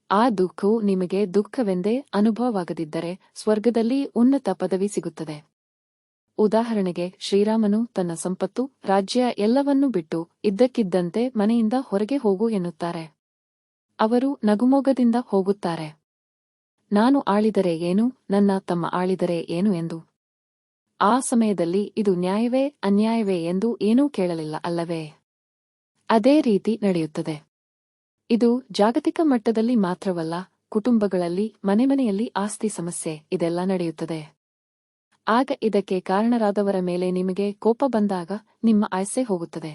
ಆ ದುಃಖವು ನಿಮಗೆ ದುಃಖವೆಂದೇ ಅನುಭವವಾಗದಿದ್ದರೆ ಸ್ವರ್ಗದಲ್ಲಿ ಉನ್ನತ ಪದವಿ ಸಿಗುತ್ತದೆ. ಉದಾಹರಣೆಗೆ, ಶ್ರೀರಾಮನು ತನ್ನ ಸಂಪತ್ತು, ರಾಜ್ಯ ಎಲ್ಲವನ್ನೂ ಬಿಟ್ಟು ಇದ್ದಕ್ಕಿದ್ದಂತೆ ಮನೆಯಿಂದ ಹೊರಗೆ ಹೋಗು ಎನ್ನುತ್ತಾರೆ. ಅವರು ನಗುಮೊಗದಿಂದ ಹೋಗುತ್ತಾರೆ. ನಾನು ಆಳಿದರೆ ಏನು, ನನ್ನ ತಮ್ಮ ಆಳಿದರೆ ಏನು ಎಂದು. ಆ ಸಮಯದಲ್ಲಿ ಇದು ನ್ಯಾಯವೇ ಅನ್ಯಾಯವೇ ಎಂದು ಏನೂ ಕೇಳಲಿಲ್ಲ ಅಲ್ಲವೇ? ಅದೇ ರೀತಿ ನಡೆಯುತ್ತದೆ. ಇದು ಜಾಗತಿಕ ಮಟ್ಟದಲ್ಲಿ ಮಾತ್ರವಲ್ಲ, ಕುಟುಂಬಗಳಲ್ಲಿ, ಮನೆಯಲ್ಲಿ ಆಸ್ತಿ ಸಮಸ್ಯೆ, ಇದೆಲ್ಲ ನಡೆಯುತ್ತದೆ. ಆಗ ಇದಕ್ಕೆ ಕಾರಣರಾದವರ ಮೇಲೆ ನಿಮಗೆ ಕೋಪ ಬಂದಾಗ ನಿಮ್ಮ ಆಸೆ ಹೋಗುತ್ತದೆ.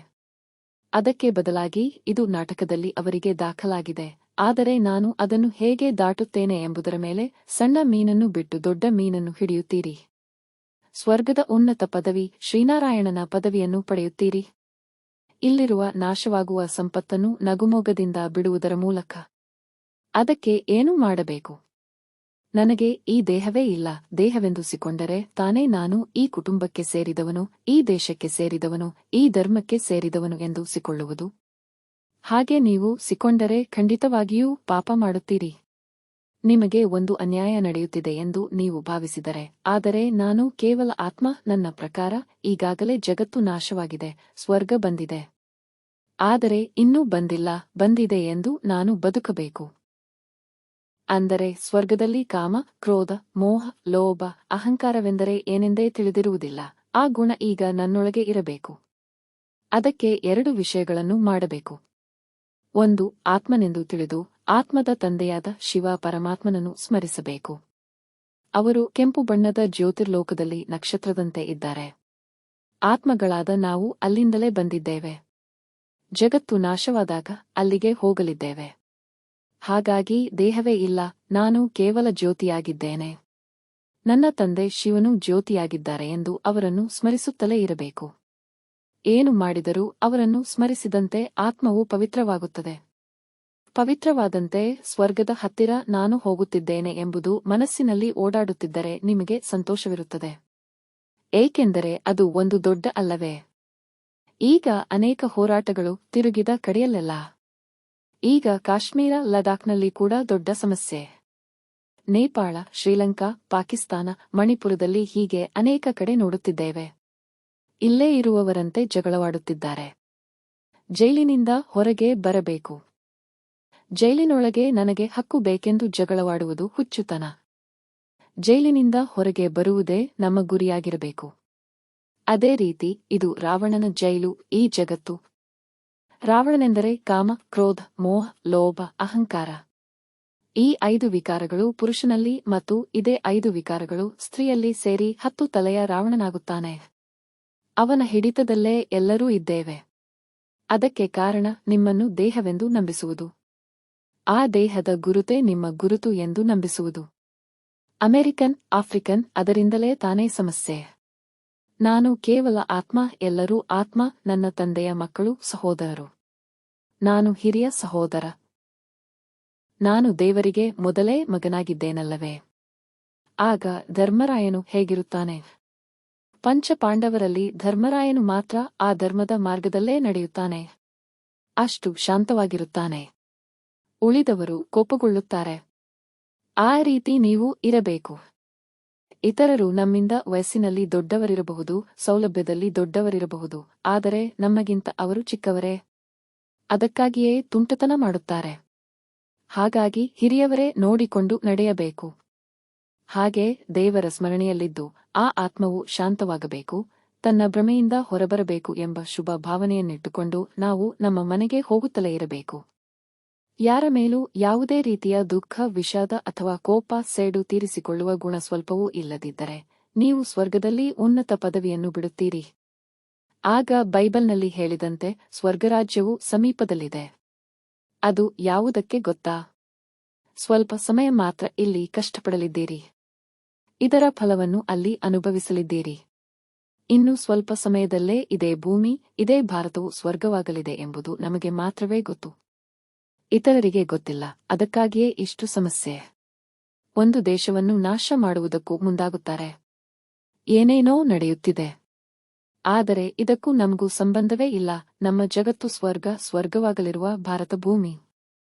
ಅದಕ್ಕೆ ಬದಲಾಗಿ ಇದು ನಾಟಕದಲ್ಲಿ ಅವರಿಗೆ ದಾಖಲಾಗಿದೆ, ಆದರೆ ನಾನು ಅದನ್ನು ಹೇಗೆ ದಾಟುತ್ತೇನೆ ಎಂಬುದರ ಮೇಲೆ ಸಣ್ಣ ಮೀನನ್ನು ಬಿಟ್ಟು ದೊಡ್ಡ ಮೀನನ್ನು ಹಿಡಿಯುತ್ತೀರಿ. ಸ್ವರ್ಗದ ಉನ್ನತ ಪದವಿ, ಶ್ರೀನಾರಾಯಣನ ಪದವಿಯನ್ನು ಪಡೆಯುತ್ತೀರಿ. ಇಲ್ಲಿರುವ ನಾಶವಾಗುವ ಸಂಪತ್ತನ್ನು ನಗುಮೊಗದಿಂದ ಬಿಡುವುದರ ಮೂಲಕ. ಅದಕ್ಕೆ ಏನು ಮಾಡಬೇಕು? ನನಗೆ ಈ ದೇಹವೇ ಇಲ್ಲ, ದೇಹವೆಂದು ಸಿಕೊಂಡರೆ ತಾನೇ ನಾನು ಈ ಕುಟುಂಬಕ್ಕೆ ಸೇರಿದವನು, ಈ ದೇಶಕ್ಕೆ ಸೇರಿದವನು, ಈ ಧರ್ಮಕ್ಕೆ ಸೇರಿದವನು ಎಂದು ಸಿಕೊಳ್ಳುವುದು. ಹಾಗೆ ನೀವು ಸಿಕೊಂಡರೆ ಖಂಡಿತವಾಗಿಯೂ ಪಾಪ ಮಾಡುತ್ತೀರಿ. ನಿಮಗೆ ಒಂದು ಅನ್ಯಾಯ ನಡೆಯುತ್ತಿದೆ ಎಂದು ನೀವು ಭಾವಿಸಿದರೆ, ಆದರೆ ನಾನು ಕೇವಲ ಆತ್ಮ, ನನ್ನ ಪ್ರಕಾರ ಈಗಾಗಲೇ ಜಗತ್ತು ನಾಶವಾಗಿದೆ, ಸ್ವರ್ಗ ಬಂದಿದೆ. ಆದರೆ ಇನ್ನೂ ಬಂದಿಲ್ಲ, ಬಂದಿದೆ ಎಂದು ನಾನು ಬದುಕಬೇಕು. ಅಂದರೆ ಸ್ವರ್ಗದಲ್ಲಿ ಕಾಮ, ಕ್ರೋಧ, ಮೋಹ, ಲೋಭ, ಅಹಂಕಾರವೆಂದರೆ ಏನೆಂದೇ ತಿಳಿದಿರುವುದಿಲ್ಲ. ಆ ಗುಣ ಈಗ ನನ್ನೊಳಗೆ ಇರಬೇಕು. ಅದಕ್ಕೆ 2 ವಿಷಯಗಳನ್ನು ಮಾಡಬೇಕು. ಒಂದು, ಆತ್ಮನೆಂದು ತಿಳಿದು ಆತ್ಮದ ತಂದೆಯಾದ ಶಿವ ಪರಮಾತ್ಮನನ್ನು ಸ್ಮರಿಸಬೇಕು. ಅವರು ಕೆಂಪು ಬಣ್ಣದ ಜ್ಯೋತಿರ್ಲೋಕದಲ್ಲಿ ನಕ್ಷತ್ರದಂತೆ ಇದ್ದಾರೆ. ಆತ್ಮಗಳಾದ ನಾವು ಅಲ್ಲಿಂದಲೇ ಬಂದಿದ್ದೇವೆ. ಜಗತ್ತು ನಾಶವಾದಾಗ ಅಲ್ಲಿಗೆ ಹೋಗಲಿದ್ದೇವೆ. ಹಾಗಾಗಿ ದೇಹವೇ ಇಲ್ಲ, ನಾನು ಕೇವಲ ಜ್ಯೋತಿಯಾಗಿದ್ದೇನೆ. ನನ್ನ ತಂದೆ ಶಿವನು ಜ್ಯೋತಿಯಾಗಿದ್ದಾರೆ ಎಂದು ಅವರನ್ನು ಸ್ಮರಿಸುತ್ತಲೇ ಇರಬೇಕು. ಏನು ಮಾಡಿದರೂ ಅವರನ್ನು ಸ್ಮರಿಸಿದಂತೆ ಆತ್ಮವು ಪವಿತ್ರವಾಗುತ್ತದೆ. ಪವಿತ್ರವಾದಂತೆ ಸ್ವರ್ಗದ ಹತ್ತಿರ ನಾನು ಹೋಗುತ್ತಿದ್ದೇನೆ ಎಂಬುದು ಮನಸ್ಸಿನಲ್ಲಿ ಓಡಾಡುತ್ತಿದ್ದರೆ ನಿಮಗೆ ಸಂತೋಷವಿರುತ್ತದೆ. ಏಕೆಂದರೆ ಅದು ಒಂದು ದೊಡ್ಡ ಅಲ್ಲವೇ? ಈಗ ಅನೇಕ ಹೋರಾಟಗಳು ತಿರುಗಿದ ಕಡೆಯಲ್ಲೆಲ್ಲ. ಈಗ ಕಾಶ್ಮೀರ, ಲಡಾಖ್ನಲ್ಲಿ ಕೂಡ ದೊಡ್ಡ ಸಮಸ್ಯೆ. ನೇಪಾಳ, ಶ್ರೀಲಂಕಾ, ಪಾಕಿಸ್ತಾನ, ಮಣಿಪುರದಲ್ಲಿ ಹೀಗೆ ಅನೇಕ ಕಡೆ ನೋಡುತ್ತಿದ್ದೇವೆ. ಇಲ್ಲೇ ಇರುವವರಂತೆ ಜಗಳವಾಡುತ್ತಿದ್ದಾರೆ. ಜೈಲಿನಿಂದ ಹೊರಗೆ ಬರಬೇಕು, ಜೈಲಿನೊಳಗೆ ನನಗೆ ಹಕ್ಕು ಬೇಕೆಂದು ಜಗಳವಾಡುವುದು ಹುಚ್ಚುತನ. ಜೈಲಿನಿಂದ ಹೊರಗೆ ಬರುವುದೇ ನಮ್ಮ ಗುರಿಯಾಗಿರಬೇಕು. ಅದೇ ರೀತಿ ಇದು ರಾವಣನ ಜೈಲು, ಈ ಜಗತ್ತು. ರಾವಣನೆಂದರೆ ಕಾಮ, ಕ್ರೋಧ, ಮೋಹ, ಲೋಭ, ಅಹಂಕಾರ. ಈ 5 ವಿಕಾರಗಳು ಪುರುಷನಲ್ಲಿ ಮತ್ತು ಇದೇ 5 ವಿಕಾರಗಳು ಸ್ತ್ರೀಯಲ್ಲಿ ಸೇರಿ 10 ತಲೆಯ ರಾವಣನಾಗುತ್ತಾನೆ. ಅವನ ಹಿಡಿತದಲ್ಲೇ ಎಲ್ಲರೂ ಇದ್ದೇವೆ. ಅದಕ್ಕೆ ಕಾರಣ ನಿಮ್ಮನ್ನು ದೇಹವೆಂದು ನಂಬಿಸುವುದು. ಆ ದೇಹದ ಗುರುತೇ ನಿಮ್ಮ ಗುರುತು ಎಂದು ನಂಬಿಸುವುದು. ಅಮೆರಿಕನ್, ಆಫ್ರಿಕನ್, ಅದರಿಂದಲೇ ತಾನೇ ಸಮಸ್ಯೆ. ನಾನು ಕೇವಲ ಆತ್ಮ, ಎಲ್ಲರೂ ಆತ್ಮ, ನನ್ನ ತಂದೆಯ ಮಕ್ಕಳು, ಸಹೋದರರು. ನಾನು ಹಿರಿಯ ಸಹೋದರ. ನಾನು ದೇವರಿಗೆ ಮೊದಲೇ ಮಗನಾಗಿದ್ದೇನಲ್ಲವೇ? ಆಗ ಧರ್ಮರಾಯನು ಹೇಗಿರುತ್ತಾನೆ? ಪಂಚಪಾಂಡವರಲ್ಲಿ ಧರ್ಮರಾಯನು ಮಾತ್ರ ಆ ಧರ್ಮದ ಮಾರ್ಗದಲ್ಲೇ ನಡೆಯುತ್ತಾನೆ. ಅಷ್ಟು ಶಾಂತವಾಗಿರುತ್ತಾನೆ. ಉಳಿದವರು ಕೋಪಗೊಳ್ಳುತ್ತಾರೆ. ಆ ರೀತಿ ನೀವು ಇರಬೇಕು. ಇತರರು ನಮ್ಮಿಂದ ವಯಸ್ಸಿನಲ್ಲಿ ದೊಡ್ಡವರಿರಬಹುದು, ಸೌಲಭ್ಯದಲ್ಲಿ ದೊಡ್ಡವರಿರಬಹುದು, ಆದರೆ ನಮಗಿಂತ ಅವರು ಚಿಕ್ಕವರೇ. ಅದಕ್ಕಾಗಿಯೇ ತುಂಟತನ ಮಾಡುತ್ತಾರೆ. ಹಾಗಾಗಿ ಹಿರಿಯವರೇ ನೋಡಿಕೊಂಡು ನಡೆಯಬೇಕು. ಹಾಗೆ ದೇವರ ಸ್ಮರಣೆಯಲ್ಲಿದ್ದು ಆ ಆತ್ಮವು ಶಾಂತವಾಗಬೇಕು, ತನ್ನ ಭ್ರಮೆಯಿಂದ ಹೊರಬರಬೇಕು ಎಂಬ ಶುಭ ಭಾವನೆಯನ್ನಿಟ್ಟುಕೊಂಡು ನಾವು ನಮ್ಮ ಮನೆಗೆ ಹೋಗುತ್ತಲೇ ಇರಬೇಕು. ಯಾರ ಮೇಲೂ ಯಾವುದೇ ರೀತಿಯ ದುಃಖ, ವಿಷಾದ ಅಥವಾ ಕೋಪ, ಸೇಡು ತೀರಿಸಿಕೊಳ್ಳುವ ಗುಣ ಸ್ವಲ್ಪವೂ ಇಲ್ಲದಿದ್ದರೆ ನೀವು ಸ್ವರ್ಗದಲ್ಲಿ ಉನ್ನತ ಪದವಿಯನ್ನು ಬಿಡುತ್ತೀರಿ. ಆಗ ಬೈಬಲ್ನಲ್ಲಿ ಹೇಳಿದಂತೆ ಸ್ವರ್ಗರಾಜ್ಯವು ಸಮೀಪದಲ್ಲಿದೆ. ಅದು ಯಾವುದಕ್ಕೆ ಗೊತ್ತಾ? ಸ್ವಲ್ಪ ಸಮಯ ಮಾತ್ರ ಇಲ್ಲಿ ಕಷ್ಟಪಡಲಿದ್ದೀರಿ. ಇದರ ಫಲವನ್ನು ಅಲ್ಲಿ ಅನುಭವಿಸಲಿದ್ದೀರಿ. ಇನ್ನು ಸ್ವಲ್ಪ ಸಮಯದಲ್ಲೇ ಇದೇ ಭೂಮಿ, ಇದೇ ಭಾರತವು ಸ್ವರ್ಗವಾಗಲಿದೆ ಎಂಬುದು ನಮಗೆ ಮಾತ್ರವೇ ಗೊತ್ತು. ಇತರರಿಗೆ ಗೊತ್ತಿಲ್ಲ. ಅದಕ್ಕಾಗಿಯೇ ಇಷ್ಟು ಸಮಸ್ಯೆ. ಒಂದು ದೇಶವನ್ನು ನಾಶ ಮಾಡುವುದಕ್ಕೂ ಮುಂದಾಗುತ್ತಾರೆ. ಏನೇನೋ ನಡೆಯುತ್ತಿದೆ. ಆದರೆ ಇದಕ್ಕೂ ನಮಗೂ ಸಂಬಂಧವೇ ಇಲ್ಲ. ನಮ್ಮ ಜಗತ್ತು ಸ್ವರ್ಗವಾಗಲಿರುವ ಭಾರತ ಭೂಮಿ.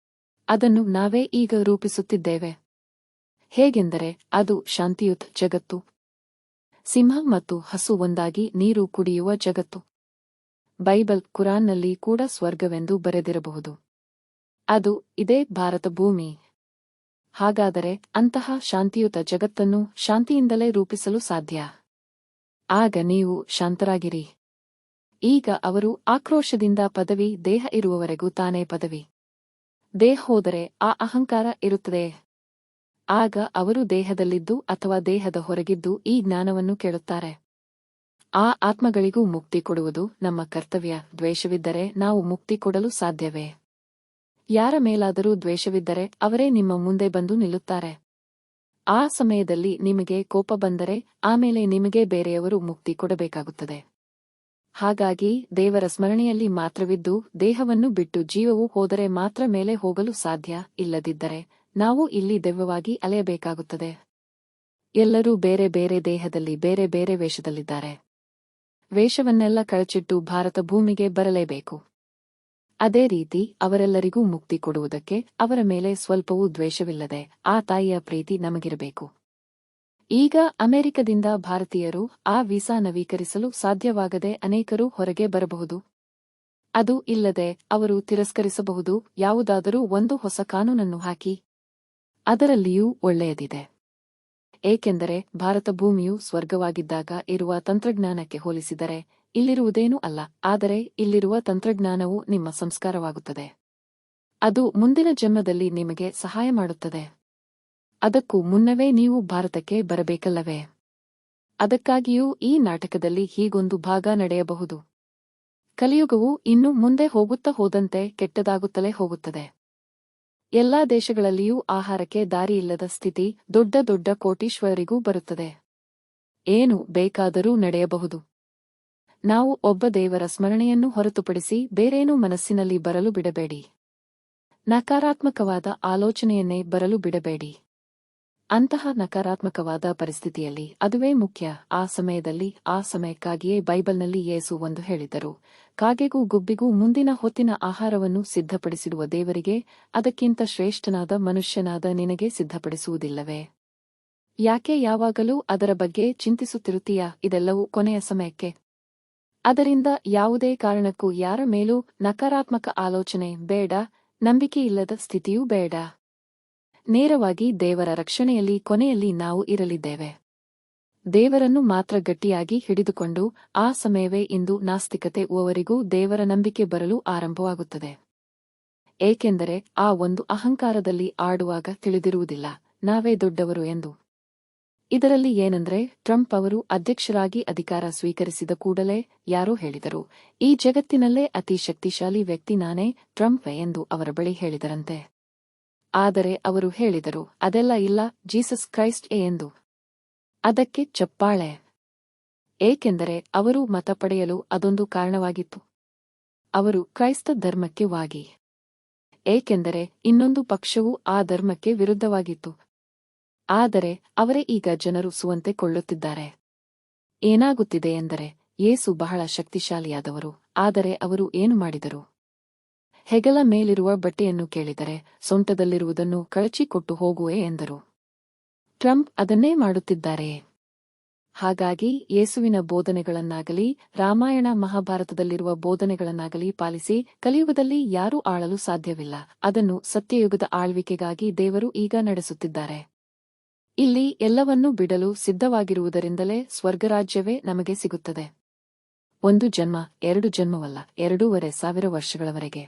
ಅದನ್ನು ನಾವೇ ಈಗ ರೂಪಿಸುತ್ತಿದ್ದೇವೆ. ಹೇಗೆಂದರೆ ಅದು ಶಾಂತಿಯುತ ಜಗತ್ತು. ಸಿಂಹ ಮತ್ತು ಹಸು ಒಂದಾಗಿ ನೀರು ಕುಡಿಯುವ ಜಗತ್ತು. ಬೈಬಲ್, ಕುರಾನ್ನಲ್ಲಿ ಕೂಡ ಸ್ವರ್ಗವೆಂದು ಬರೆದಿರಬಹುದು. ಅದು ಇದೇ ಭಾರತ ಭೂಮಿ. ಹಾಗಾದರೆ ಅಂತಹ ಶಾಂತಿಯುತ ಜಗತ್ತನ್ನು ಶಾಂತಿಯಿಂದಲೇ ರೂಪಿಸಲು ಸಾಧ್ಯ. ಆಗ ನೀವು ಶಾಂತರಾಗಿರಿ. ಈಗ ಅವರು ಆಕ್ರೋಶದಿಂದ ಪದವಿ, ದೇಹ ಇರುವವರೆಗೂ ತಾನೇ ಪದವಿ. ದೇಹ ಹೋದರೆ ಆ ಅಹಂಕಾರ ಇರುತ್ತದೆ. ಆಗ ಅವರು ದೇಹದಲ್ಲಿದ್ದು ಅಥವಾ ದೇಹದ ಹೊರಗಿದ್ದು ಈ ಜ್ಞಾನವನ್ನು ಕೇಳುತ್ತಾರೆ. ಆ ಆತ್ಮಗಳಿಗೂ ಮುಕ್ತಿ ಕೊಡುವುದು ನಮ್ಮ ಕರ್ತವ್ಯ. ದ್ವೇಷವಿದ್ದರೆ ನಾವು ಮುಕ್ತಿ ಕೊಡಲು ಸಾಧ್ಯವೇ? ಯಾರ ಮೇಲಾದರೂ ದ್ವೇಷವಿದ್ದರೆ ಅವರೇ ನಿಮ್ಮ ಮುಂದೆ ಬಂದು ನಿಲ್ಲುತ್ತಾರೆ. ಆ ಸಮಯದಲ್ಲಿ ನಿಮಗೆ ಕೋಪ ಬಂದರೆ ಆಮೇಲೆ ನಿಮಗೆ ಬೇರೆಯವರು ಮುಕ್ತಿ ಕೊಡಬೇಕಾಗುತ್ತದೆ. ಹಾಗಾಗಿ ದೇವರ ಸ್ಮರಣೆಯಲ್ಲಿ ಮಾತ್ರವಿದ್ದು ದೇಹವನ್ನು ಬಿಟ್ಟು ಜೀವವು ಹೋದರೆ ಮಾತ್ರ ಮೇಲೆ ಹೋಗಲು ಸಾಧ್ಯ. ಇಲ್ಲದಿದ್ದರೆ ನಾವು ಇಲ್ಲಿ ದೆವ್ವವಾಗಿ ಅಲೆಯಬೇಕಾಗುತ್ತದೆ. ಎಲ್ಲರೂ ಬೇರೆ ಬೇರೆ ದೇಹದಲ್ಲಿ ಬೇರೆ ಬೇರೆ ವೇಷದಲ್ಲಿದ್ದಾರೆ. ವೇಷವನ್ನೆಲ್ಲ ಕಳಚಿಟ್ಟು ಭಾರತ ಭೂಮಿಗೆ ಬರಲೇಬೇಕು. ಅದೇ ರೀತಿ ಅವರೆಲ್ಲರಿಗೂ ಮುಕ್ತಿ ಕೊಡುವುದಕ್ಕೆ ಅವರ ಮೇಲೆ ಸ್ವಲ್ಪವೂ ದ್ವೇಷವಿಲ್ಲದೆ ಆ ತಾಯಿಯ ಪ್ರೀತಿ ನಮಗಿರಬೇಕು. ಈಗ ಅಮೆರಿಕದಿಂದ ಭಾರತೀಯರು ಆ ವೀಸಾ ನವೀಕರಿಸಲು ಸಾಧ್ಯವಾಗದೆ ಅನೇಕರು ಹೊರಗೆ ಬರಬಹುದು. ಅದು ಇಲ್ಲದೆ ಅವರು ತಿರಸ್ಕರಿಸಬಹುದು. ಯಾವುದಾದರೂ ಒಂದು ಹೊಸ ಕಾನೂನನ್ನು ಹಾಕಿ. ಅದರಲ್ಲಿಯೂ ಒಳ್ಳೆಯದಿದೆ. ಏಕೆಂದರೆ ಭಾರತ ಭೂಮಿಯು ಸ್ವರ್ಗವಾಗಿದ್ದಾಗ ಇರುವ ತಂತ್ರಜ್ಞಾನಕ್ಕೆ ಹೋಲಿಸಿದರೆ ಇಲ್ಲಿರುವುದೇನೂ ಅಲ್ಲ. ಆದರೆ ಇಲ್ಲಿರುವ ತಂತ್ರಜ್ಞಾನವು ನಿಮ್ಮ ಸಂಸ್ಕಾರವಾಗುತ್ತದೆ. ಅದು ಮುಂದಿನ ಜನ್ಮದಲ್ಲಿ ನಿಮಗೆ ಸಹಾಯ ಮಾಡುತ್ತದೆ. ಅದಕ್ಕೂ ಮುನ್ನವೇ ನೀವು ಭಾರತಕ್ಕೆ ಬರಬೇಕಲ್ಲವೇ? ಅದಕ್ಕಾಗಿಯೂ ಈ ನಾಟಕದಲ್ಲಿ ಹೀಗೊಂದು ಭಾಗ ನಡೆಯಬಹುದು. ಕಲಿಯುಗವು ಇನ್ನು ಮುಂದೆ ಹೋಗುತ್ತಾ ಹೋದಂತೆ ಕೆಟ್ಟದಾಗುತ್ತಲೇ ಹೋಗುತ್ತದೆ. ಎಲ್ಲಾ ದೇಶಗಳಲ್ಲಿಯೂ ಆಹಾರಕ್ಕೆ ದಾರಿಯಿಲ್ಲದ ಸ್ಥಿತಿ ದೊಡ್ಡ ದೊಡ್ಡ ಕೋಟೀಶ್ವರರಿಗೂ ಬರುತ್ತದೆ. ಏನು ಬೇಕಾದರೂ ನಡೆಯಬಹುದು. ನಾವು ಒಬ್ಬ ದೇವರ ಸ್ಮರಣೆಯನ್ನು ಹೊರತುಪಡಿಸಿ ಬೇರೇನೂ ಮನಸ್ಸಿನಲ್ಲಿ ಬರಲು ಬಿಡಬೇಡಿ. ನಕಾರಾತ್ಮಕವಾದ ಆಲೋಚನೆಯನ್ನೇ ಬರಲು ಬಿಡಬೇಡಿ. ಅಂತಹ ನಕಾರಾತ್ಮಕವಾದ ಪರಿಸ್ಥಿತಿಯಲ್ಲಿ ಅದುವೇ ಮುಖ್ಯ. ಆ ಸಮಯದಲ್ಲಿ ಆ ಸಮಯಕ್ಕಾಗಿಯೇ ಬೈಬಲ್ನಲ್ಲಿ ಯೇಸು ಒಂದು ಹೇಳಿದರು. ಕಾಗೆಗೂ ಗುಬ್ಬಿಗೂ ಮುಂದಿನ ಹೊತ್ತಿನ ಆಹಾರವನ್ನು ಸಿದ್ಧಪಡಿಸಿಡುವ ದೇವರಿಗೆ ಅದಕ್ಕಿಂತ ಶ್ರೇಷ್ಠನಾದ ಮನುಷ್ಯನಾದ ನಿನಗೆ ಸಿದ್ಧಪಡಿಸುವುದಿಲ್ಲವೇ? ಯಾಕೆ ಯಾವಾಗಲೂ ಅದರ ಬಗ್ಗೆ ಚಿಂತಿಸುತ್ತಿರುತ್ತೀಯಾ? ಇದೆಲ್ಲವೂ ಕೊನೆಯ ಸಮಯಕ್ಕೆ. ಅದರಿಂದ ಯಾವುದೇ ಕಾರಣಕ್ಕೂ ಯಾರ ಮೇಲೂ ನಕಾರಾತ್ಮಕ ಆಲೋಚನೆ ಬೇಡ, ನಂಬಿಕೆಯಿಲ್ಲದ ಸ್ಥಿತಿಯೂ ಬೇಡ. ನೇರವಾಗಿ ದೇವರ ರಕ್ಷಣೆಯಲ್ಲಿ ಕೊನೆಯಲ್ಲಿ ನಾವು ಇರಲಿದ್ದೇವೆ. ದೇವರನ್ನು ಮಾತ್ರ ಗಟ್ಟಿಯಾಗಿ ಹಿಡಿದುಕೊಂಡು ಆ ಸಮಯವೇ ಇಂದು ನಾಸ್ತಿಕತೆ ಉವವರಿಗೂ ದೇವರ ನಂಬಿಕೆ ಬರಲು ಆರಂಭವಾಗುತ್ತದೆ. ಏಕೆಂದರೆ ಆ ಒಂದು ಅಹಂಕಾರದಲ್ಲಿ ಆಡುವಾಗ ತಿಳಿದಿರುವುದಿಲ್ಲ ನಾವೇ ದೊಡ್ಡವರು ಎಂದು. ಇದರಲ್ಲಿ ಏನಂದ್ರೆ ಟ್ರಂಪ್ ಅವರು ಅಧ್ಯಕ್ಷರಾಗಿ ಅಧಿಕಾರ ಸ್ವೀಕರಿಸಿದ ಕೂಡಲೇ ಯಾರೋ ಹೇಳಿದರು, ಈ ಜಗತ್ತಿನಲ್ಲೇ ಅತಿ ಶಕ್ತಿಶಾಲಿ ವ್ಯಕ್ತಿ ನಾನೇ, ಟ್ರಂಪ್ ಎಂದು ಅವರ ಬಳಿ ಹೇಳಿದರಂತೆ. ಆದರೆ ಅವರು ಹೇಳಿದರು, ಅದೆಲ್ಲ ಇಲ್ಲ, ಜೀಸಸ್ ಕ್ರೈಸ್ಟ್ ಎಂದು. ಅದಕ್ಕೆ ಚಪ್ಪಾಳೆ. ಏಕೆಂದರೆ ಅವರು ಮತ ಪಡೆಯಲು ಅದೊಂದು ಕಾರಣವಾಗಿತ್ತು. ಅವರು ಕ್ರೈಸ್ತ ಧರ್ಮಕ್ಕೆ ವಾಗಿ. ಏಕೆಂದರೆ ಇನ್ನೊಂದು ಪಕ್ಷವು ಆ ಧರ್ಮಕ್ಕೆ ವಿರುದ್ಧವಾಗಿತ್ತು. ಆದರೆ ಅವರೇ ಈಗ ಜನರು ಸುವಂತೆ ಕೊಳ್ಳುತ್ತಿದ್ದಾರೆ. ಏನಾಗುತ್ತಿದೆ ಎಂದರೆ ಯೇಸು ಬಹಳ ಶಕ್ತಿಶಾಲಿಯಾದವರು, ಆದರೆ ಅವರು ಏನು ಮಾಡಿದರು? ಹೆಗಲ ಮೇಲಿರುವ ಬಟ್ಟೆಯನ್ನು ಕೇಳಿದರೆ ಸೊಂಟದಲ್ಲಿರುವುದನ್ನು ಕಳಚಿಕೊಟ್ಟು ಹೋಗುವೆ ಎಂದರು. ಟ್ರಂಪ್ ಅದನ್ನೇ ಮಾಡುತ್ತಿದ್ದಾರೆ. ಹಾಗಾಗಿ ಯೇಸುವಿನ ಬೋಧನೆಗಳನ್ನಾಗಲಿ ರಾಮಾಯಣ ಮಹಾಭಾರತದಲ್ಲಿರುವ ಬೋಧನೆಗಳನ್ನಾಗಲಿ ಪಾಲಿಸಿ ಕಲಿಯುಗದಲ್ಲಿ ಯಾರೂ ಆಳಲು ಸಾಧ್ಯವಿಲ್ಲ. ಅದನ್ನು ಸತ್ಯಯುಗದ ಆಳ್ವಿಕೆಗಾಗಿ ದೇವರು ಈಗ ನಡೆಸುತ್ತಿದ್ದಾರೆ. ಇಲ್ಲಿ ಎಲ್ಲವನ್ನೂ ಬಿಡಲು ಸಿದ್ಧವಾಗಿರುವುದರಿಂದಲೇ ಸ್ವರ್ಗರಾಜ್ಯವೇ ನಮಗೆ ಸಿಗುತ್ತದೆ. 1 ಜನ್ಮ, 2 ಜನ್ಮವಲ್ಲ, 2,500 ವರ್ಷಗಳವರೆಗೆ.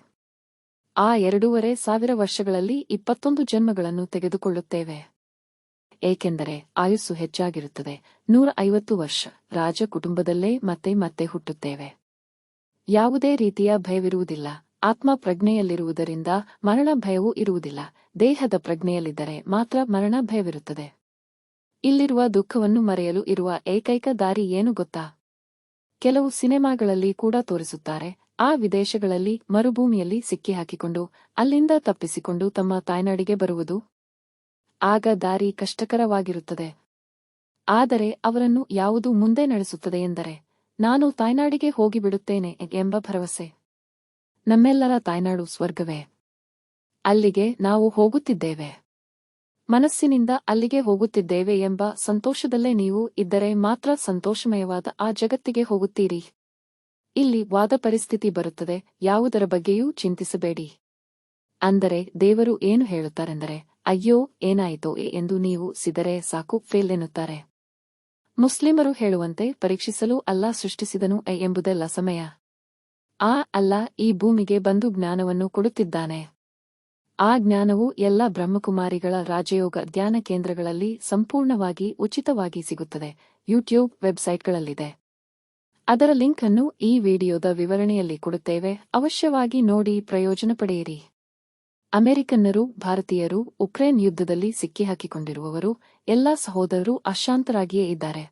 ಆ 2,500 ವರ್ಷಗಳಲ್ಲಿ 21 ಜನ್ಮಗಳನ್ನು ತೆಗೆದುಕೊಳ್ಳುತ್ತೇವೆ. ಏಕೆಂದರೆ ಆಯುಸ್ಸು ಹೆಚ್ಚಾಗಿರುತ್ತದೆ. 150 ವರ್ಷ ರಾಜ ಕುಟುಂಬದಲ್ಲೇ ಮತ್ತೆ ಮತ್ತೆ ಹುಟ್ಟುತ್ತೇವೆ. ಯಾವುದೇ ರೀತಿಯ ಭಯವಿರುವುದಿಲ್ಲ. ಆತ್ಮ ಪ್ರಜ್ಞೆಯಲ್ಲಿರುವುದರಿಂದ ಮರಣ ಭಯವೂ ಇರುವುದಿಲ್ಲ. ದೇಹದ ಪ್ರಜ್ಞೆಯಲ್ಲಿದ್ದರೆ ಮಾತ್ರ ಮರಣ ಭಯವಿರುತ್ತದೆ. ಇಲ್ಲಿರುವ ದುಃಖವನ್ನು ಮರೆಯಲು ಇರುವ ಏಕೈಕ ದಾರಿ ಏನು ಗೊತ್ತಾ? ಕೆಲವು ಸಿನೆಮಾಗಳಲ್ಲಿ ಕೂಡ ತೋರಿಸುತ್ತಾರೆ. ಆ ವಿದೇಶಗಳಲ್ಲಿ ಮರುಭೂಮಿಯಲ್ಲಿ ಸಿಕ್ಕಿಹಾಕಿಕೊಂಡು ಅಲ್ಲಿಂದ ತಪ್ಪಿಸಿಕೊಂಡು ತಮ್ಮ ತಾಯ್ನಾಡಿಗೆ ಬರುವುದು. ಆಗ ದಾರಿ ಕಷ್ಟಕರವಾಗಿರುತ್ತದೆ. ಆದರೆ ಅವರನ್ನು ಯಾವುದು ಮುಂದೆ ನಡೆಸುತ್ತದೆ ಎಂದರೆ, ನಾನು ತಾಯ್ನಾಡಿಗೆ ಹೋಗಿಬಿಡುತ್ತೇನೆ ಎಂಬ ಭರವಸೆ. ನಮ್ಮೆಲ್ಲರ ತಾಯ್ನಾಡು ಸ್ವರ್ಗವೇ. ಅಲ್ಲಿಗೆ ನಾವು ಹೋಗುತ್ತಿದ್ದೇವೆ. ಮನಸ್ಸಿನಿಂದ ಅಲ್ಲಿಗೆ ಹೋಗುತ್ತಿದ್ದೇವೆ ಎಂಬ ಸಂತೋಷದಲ್ಲೇ ನೀವು ಇದ್ದರೆ ಮಾತ್ರ ಸಂತೋಷಮಯವಾದ ಆ ಜಗತ್ತಿಗೆ ಹೋಗುತ್ತೀರಿ. ಇಲ್ಲಿ ವಾದ ಪರಿಸ್ಥಿತಿ ಬರುತ್ತದೆ. ಯಾವುದರ ಬಗ್ಗೆಯೂ ಚಿಂತಿಸಬೇಡಿ. ಅಂದರೆ ದೇವರು ಏನು ಹೇಳುತ್ತಾರೆಂದರೆ, ಅಯ್ಯೋ ಏನಾಯಿತೋ ಎಂದು ನೀವು ಸಿದರೆ ಸಾಕು, ಫೇಲ್ ಎನ್ನುತ್ತಾರೆ. ಮುಸ್ಲಿಮರು ಹೇಳುವಂತೆ ಪರೀಕ್ಷಿಸಲು ಅಲ್ಲಾ ಸೃಷ್ಟಿಸಿದನು ಎಂಬುದೆಲ್ಲ ಸಮಯ. ಅಲ್ಲ ಈ ಭೂಮಿಗೆ ಬಂದು ಜ್ಞಾನವನ್ನು ಕೊಡುತ್ತಿದ್ದಾನೆ. ಆ ಜ್ಞಾನವು ಎಲ್ಲ ಬ್ರಹ್ಮಕುಮಾರಿಗಳ ರಾಜಯೋಗ ಧ್ಯಾನ ಕೇಂದ್ರಗಳಲ್ಲಿ ಸಂಪೂರ್ಣವಾಗಿ ಉಚಿತವಾಗಿ ಸಿಗುತ್ತದೆ. ಯೂಟ್ಯೂಬ್ ವೆಬ್ಸೈಟ್ಗಳಲ್ಲಿದೆ. ಅದರ ಲಿಂಕ್ ಅನ್ನು ಈ ವಿಡಿಯೋದ ವಿವರಣೆಯಲ್ಲಿ ಕೊಡುತ್ತೇವೆ. ಅವಶ್ಯವಾಗಿ ನೋಡಿ ಪ್ರಯೋಜನ ಪಡೆಯಿರಿ. ಅಮೆರಿಕನ್ನರು, ಭಾರತೀಯರು, ಉಕ್ರೇನ್ ಯುದ್ಧದಲ್ಲಿ ಸಿಕ್ಕಿಹಾಕಿಕೊಂಡಿರುವವರು ಎಲ್ಲಾ ಸಹೋದರರು ಅಶಾಂತರಾಗಿಯೇ ಇದ್ದಾರೆ.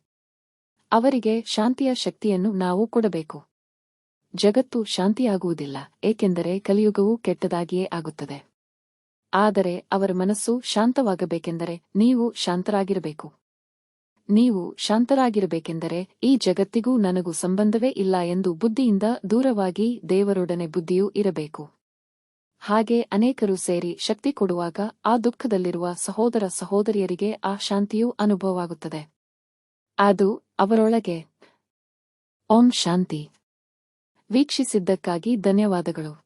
ಅವರಿಗೆ ಶಾಂತಿಯ ಶಕ್ತಿಯನ್ನು ನಾವು ಕೊಡಬೇಕು. ಜಗತ್ತು ಶಾಂತಿಯಾಗುವುದಿಲ್ಲ, ಏಕೆಂದರೆ ಕಲಿಯುಗವು ಕೆಟ್ಟದಾಗಿಯೇ ಆಗುತ್ತದೆ. ಆದರೆ ಅವರ ಮನಸ್ಸು ಶಾಂತವಾಗಬೇಕೆಂದರೆ ನೀವು ಶಾಂತರಾಗಿರಬೇಕು. ನೀವು ಶಾಂತರಾಗಿರಬೇಕೆಂದರೆ ಈ ಜಗತ್ತಿಗೂ ನನಗೂ ಸಂಬಂಧವೇ ಇಲ್ಲ ಎಂದು ಬುದ್ಧಿಯಿಂದ ದೂರವಾಗಿ ದೇವರೊಡನೆ ಬುದ್ಧಿಯೂ ಇರಬೇಕು. ಹಾಗೆ ಅನೇಕರು ಸೇರಿ ಶಕ್ತಿ ಕೊಡುವಾಗ ಆ ದುಃಖದಲ್ಲಿರುವ ಸಹೋದರ ಸಹೋದರಿಯರಿಗೆ ಆ ಶಾಂತಿಯೂ ಅನುಭವವಾಗುತ್ತದೆ. ಅದು ಅವರೊಳಗೆ. ಓಂ ಶಾಂತಿ. ವೀಕ್ಷಿಸಿದ್ದಕ್ಕಾಗಿ ಧನ್ಯವಾದಗಳು.